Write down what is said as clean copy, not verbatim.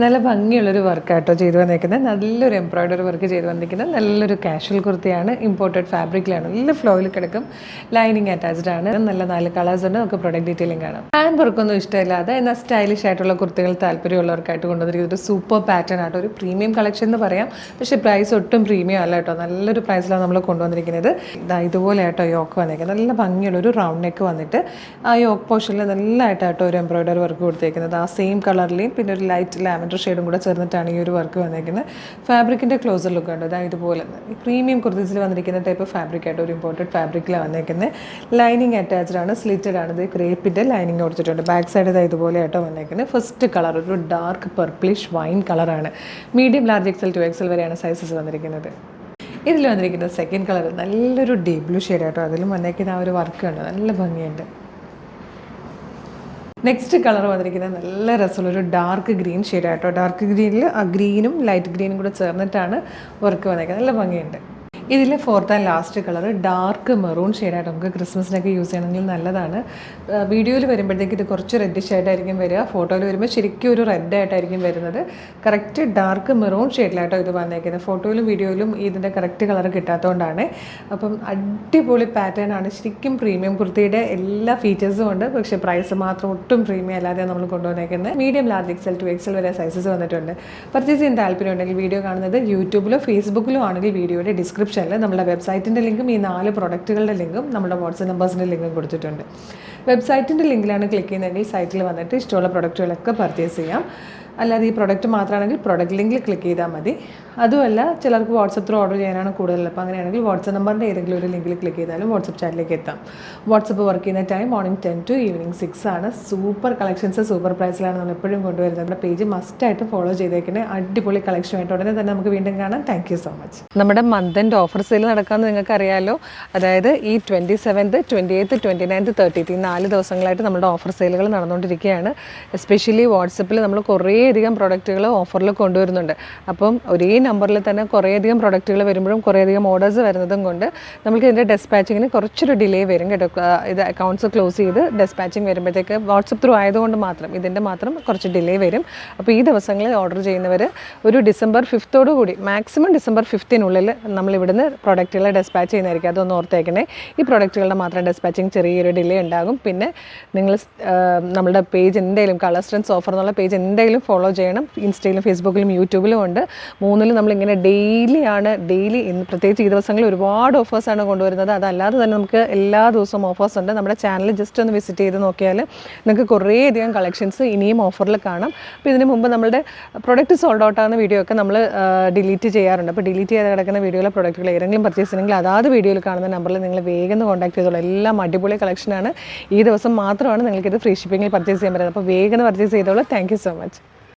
നല്ല ഭംഗിയുള്ളൊരു വർക്കാട്ടോ ചെയ്തു വന്നിരിക്കുന്നത്. നല്ലൊരു എംബ്രോയ്ഡറി വർക്ക് ചെയ്ത് വന്നിരിക്കുന്നത്. നല്ലൊരു കാഷ്വൽ കുർത്തിയാണ്. ഇമ്പോർട്ടഡ് ഫാബ്രിക്കിലാണ്. നല്ല ഫ്ലോയിൽ കിടക്കും. ലൈനിങ് അറ്റാച്ച്ഡ് ആണ്. നല്ല 4 കളേഴ്സ് ഉണ്ട്. നമുക്ക് പ്രൊഡക്റ്റ് ഡീറ്റെയിലിംഗ് കാണാം. ഹാൻഡ് വർക്കൊന്നും ഇഷ്ടമില്ലാതെ എന്നാൽ സ്റ്റൈലിഷ് ആയിട്ടുള്ള കുർത്തികൾ താല്പര്യമുള്ളവർക്കായിട്ട് കൊണ്ടുവന്നിരിക്കുന്നത് ഒരു സൂപ്പർ പാറ്റേൺ ആട്ടോ. ഒരു പ്രീമിയം കളക്ഷൻ എന്ന് പറയാം. പക്ഷേ പ്രൈസ് ഒട്ടും പ്രീമിയം അല്ല കേട്ടോ. നല്ലൊരു പ്രൈസിലാണ് നമ്മൾ കൊണ്ടുവന്നിരിക്കുന്നത്. ഇതുപോലെ ആട്ടോ യോക്ക് വന്നിരിക്കുന്നത്. നല്ല ഭംഗിയുള്ള ഒരു റൗണ്ട് നെക്ക് വന്നിട്ട് ആ യോക്ക് പോർഷനിൽ നല്ലതായിട്ടോ ഒരു എംബ്രോയ്ഡറി വർക്ക് കൊടുത്തേക്കുന്നത്. ആ സെയിം കളറിലെയും പിന്നെ ഒരു ലൈറ്റ് ലാവൻഡർ ഷെയ്ഡും കൂടെ ചേർന്നിട്ടാണ് ഈ ഒരു വർക്ക് വന്നിരിക്കുന്നത്. ഫാബ്രിക്കിൻ്റെ ക്ലോസർ ലുക്ക് ഉണ്ട്. ഇതുപോലെ പ്രീമിയം കുർത്തീസിൽ വന്നിരിക്കുന്ന ടൈപ്പ് ഫാബ്രിക് ആയിട്ട് ഒരു ഇമ്പോർട്ടഡ് ഫാബ്രിക്കിലാണ് വന്നിരിക്കുന്നത്. ലൈനിങ് അറ്റാച്ച്ഡ് ആണ്. സ്ലിറ്റഡ് ആണ്. ഇത് ക്രേപ്പിൻ്റെ ലൈനിങ് കൊടുത്തിട്ടുണ്ട്. ബാക്ക് സൈഡ് ഇതുപോലെ ആട്ടോ വന്നിരിക്കുന്നത്. ഫസ്റ്റ് കളർ ഒരു ഡാർക്ക് പർപ്പിളിഷ് വൈൻ കളറാണ്. Medium large XL to XL വരെയാണ് സൈസസ് വന്നിരിക്കുന്നത്. ഇതിൽ വന്നിരിക്കുന്നത് സെക്കൻഡ് കളർ നല്ലൊരു ഡീപ് ബ്ലൂ ഷെയ്ഡ് ആട്ടോ. അതിലും വന്നിരിക്കുന്ന ആ ഒരു വർക്ക് ഉണ്ട്. നല്ല ഭംഗിയുണ്ട്. നെക്സ്റ്റ് കളർ വന്നിരിക്കുന്നത് നല്ല രസമുള്ളൊരു ഡാർക്ക് ഗ്രീൻ ഷെയ്ഡ് ആട്ടോ. ഡാർക്ക് ഗ്രീനിൽ ആ ഗ്രീനും ലൈറ്റ് ഗ്രീനും കൂടെ ചേർന്നിട്ടാണ് വർക്ക് വന്നിരിക്കുന്നത്. നല്ല ഭംഗിയുണ്ട്. ഇതിൽ fourth and last colour dark maroon ഷെയ്ഡായിട്ട് നമുക്ക് ക്രിസ്മസിനൊക്കെ യൂസ് ചെയ്യണമെങ്കിൽ നല്ലതാണ്. വീഡിയോയിൽ വരുമ്പോഴത്തേക്ക് ഇത് കുറച്ച് റെഡിഷ് ആയിട്ടായിരിക്കും വരിക. ഫോട്ടോയിൽ വരുമ്പോൾ ശരിക്കും ഒരു റെഡ് ആയിട്ടായിരിക്കും വരുന്നത്. കറക്റ്റ് ഡാർക്ക് മെറൂൺ ഷെയ്ഡിലായിട്ടോ ഇത് വന്നേക്കുന്നത്. ഫോട്ടോയിലും വീഡിയോയിലും ഇതിൻ്റെ കറക്റ്റ് കളർ കിട്ടാത്തതുകൊണ്ടാണ്. അപ്പം അടിപൊളി പാറ്റേൺ ആണ്. ശരിക്കും പ്രീമിയം കുർത്തിയുടെ എല്ലാ ഫീച്ചേഴ്സും ഉണ്ട്. പക്ഷേ പ്രൈസ് മാത്രം ഒട്ടും പ്രീമിയം അല്ലാതെ നമ്മൾ കൊണ്ടുവന്നേക്കുന്നത്. Medium large XL to XL വരെ സൈസസ് വന്നിട്ടുണ്ട്. പർച്ചേസ് ചെയ്യാൻ താല്പര്യം ഉണ്ടെങ്കിൽ വീഡിയോ കാണുന്നത് യൂട്യൂബിലോ ഫേസ്ബുക്കിലോ ആണെങ്കിൽ വീഡിയോയുടെ ഡിസ്ക്രിപ്ഷൻ നമ്മുടെ വെബ്സൈറ്റിൻ്റെ ലിങ്കും ഈ 4 പ്രൊഡക്റ്റുകളുടെ ലിങ്കും നമ്മുടെ വാട്സ്ആപ്പ് നമ്പേഴ്സിൻ്റെ ലിങ്കും കൊടുത്തിട്ടുണ്ട്. വെബ്സൈറ്റിൻ്റെ ലിങ്കിലാണ് ക്ലിക്ക് ചെയ്യുന്നതെങ്കിൽ സൈറ്റിൽ വന്നിട്ട് ഇഷ്ടമുള്ള പ്രൊഡക്റ്റുകളൊക്കെ പർച്ചേസ് ചെയ്യാം. അല്ലാതെ ഈ പ്രൊഡക്റ്റ് മാത്രമാണെങ്കിൽ പ്രൊഡക്റ്റ് ലിങ്കിൽ ക്ലിക്ക് ചെയ്താൽ മതി. അതുമല്ല ചിലർക്ക് വാട്സപ്പ് ത്രൂ ഓർഡർ ചെയ്യാനാണ് കൂടുതൽ. അപ്പോൾ അങ്ങനെയാണെങ്കിൽ വാട്സപ്പ് നമ്പറിൻ്റെ ഏതെങ്കിലും ഒരു ലിങ്കിൽ ക്ലിക്ക് ചെയ്താലും വാട്സപ്പ് ചാറ്റിലേക്ക് എത്താം. വാട്സപ്പ് വർക്ക് ചെയ്യുന്ന ടൈം മോർണിംഗ് 10 to evening 6 ആണ്. സൂപ്പർ കളക്ഷൻസ് സൂപ്പർ പ്രൈസിലാണ് നമ്മൾ എപ്പോഴും കൊണ്ടുവരുന്നത്. നമ്മുടെ പേജ് മസ്റ്റായിട്ട് ഫോളോ ചെയ്തേക്കുന്നത്. അടിപൊളി കളക്ഷനുമായിട്ട് ഉടനെ തന്നെ നമുക്ക് വീണ്ടും കാണാം. Thank you so much. നമ്മുടെ മന്ത് എൻഡ് ഓഫർ സെയിൽ നടക്കാമെന്ന് നിങ്ങൾക്ക് അറിയാമല്ലോ. അതായത് ഈ 27th, 28th, 29th, 30th ഈ 4 ദിവസങ്ങളായിട്ട് നമ്മുടെ ഓഫർ സെയിലുകൾ നടന്നുകൊണ്ടിരിക്കുകയാണ്. എസ്പെഷ്യലി വാട്സപ്പിൽ നമ്മൾ കുറേയധികം പ്രൊഡക്റ്റുകൾ ഓഫറിൽ കൊണ്ടുവരുന്നുണ്ട്. അപ്പം ഒരേ നമ്പറിൽ തന്നെ കുറേയധികം പ്രൊഡക്റ്റുകൾ വരുമ്പോഴും കുറേയധികം ഓർഡേഴ്സ് വരുന്നതും കൊണ്ട് നമുക്ക് ഇതിൻ്റെ ഡെസ്പാച്ചിങ്ങിന് കുറച്ചൊരു ഡിലേ വരും കേട്ടോ. ഇത് അക്കൗണ്ട്സ് ക്ലോസ് ചെയ്ത് ഡെസ്പാച്ചിങ് വരുമ്പോഴത്തേക്ക് വാട്സപ്പ് ത്രൂ ആയതുകൊണ്ട് മാത്രം ഇതിൻ്റെ മാത്രം കുറച്ച് ഡിലേ വരും. അപ്പോൾ ഈ ദിവസങ്ങളിൽ ഓർഡർ ചെയ്യുന്നവർ ഒരു December 5th കൂടി മാക്സിമം December 5th നമ്മളിവിടുന്ന് പ്രൊഡക്റ്റുകളെ ഡെസ്പാച്ച് ചെയ്യുന്നതായിരിക്കും. അതൊന്ന് ഓർത്തേക്കണേ. ഈ പ്രൊഡക്റ്റുകളുടെ മാത്രം ഡെസ്പാച്ചിങ് ചെറിയൊരു ഡിലേ ഉണ്ടാകും. പിന്നെ നിങ്ങൾ നമ്മുടെ പേജ് എന്തെങ്കിലും കളർസ്റ്റൻസ് ഓഫർ എന്നുള്ള പേജ് എന്തെങ്കിലും ഫോളോ ചെയ്യണം. ഇൻസ്റ്റയിലും ഫേസ്ബുക്കിലും യൂട്യൂബിലും ഉണ്ട്. 3 നമ്മളിങ്ങനെ ഡെയിലി പ്രത്യേകിച്ച് ഈ ദിവസങ്ങളിൽ ഒരുപാട് ഓഫേഴ്സാണ് കൊണ്ടുവരുന്നത്. അതല്ലാതെ തന്നെ നമുക്ക് എല്ലാ ദിവസവും ഓഫേഴ്സ് ഉണ്ട്. നമ്മുടെ ചാനൽ ജസ്റ്റ് ഒന്ന് വിസിറ്റ് ചെയ്ത് നോക്കിയാൽ നിങ്ങൾക്ക് കുറേയധികം കളക്ഷൻസ് ഇനിയും ഓഫറിൽ കാണാം. അപ്പോൾ ഇതിന് മുമ്പ് നമ്മുടെ പ്രൊഡക്റ്റ് സോൾഡ് ഔട്ട് ആകുന്ന വീഡിയോ ഒക്കെ നമ്മൾ ഡിലീറ്റ് ചെയ്യാറുണ്ട്. അപ്പോൾ ഡിലീറ്റ് ചെയ്ത് കിടക്കുന്ന വീഡിയോയിലെ പ്രൊഡക്റ്റുകൾ ഏതെങ്കിലും പർച്ചേസ് ചെയ്യണമെങ്കിൽ അതാത് വീഡിയോയിൽ കാണുന്ന നമ്പറിൽ നിങ്ങൾ വേഗം കോൺടാക്ട് ചെയ്തോളൂ. എല്ലാം അടിപൊളി കളക്ഷനാണ്. ഈ ദിവസം മാത്രമാണ് നിങ്ങൾക്കിത് ഫ്രീ ഷിപ്പിങ്ങിൽ പർച്ചേസ് ചെയ്യാൻ പറ്റുന്നത്. അപ്പോൾ വേഗം പർച്ചേസ് ചെയ്തോളൂ. Thank you so much.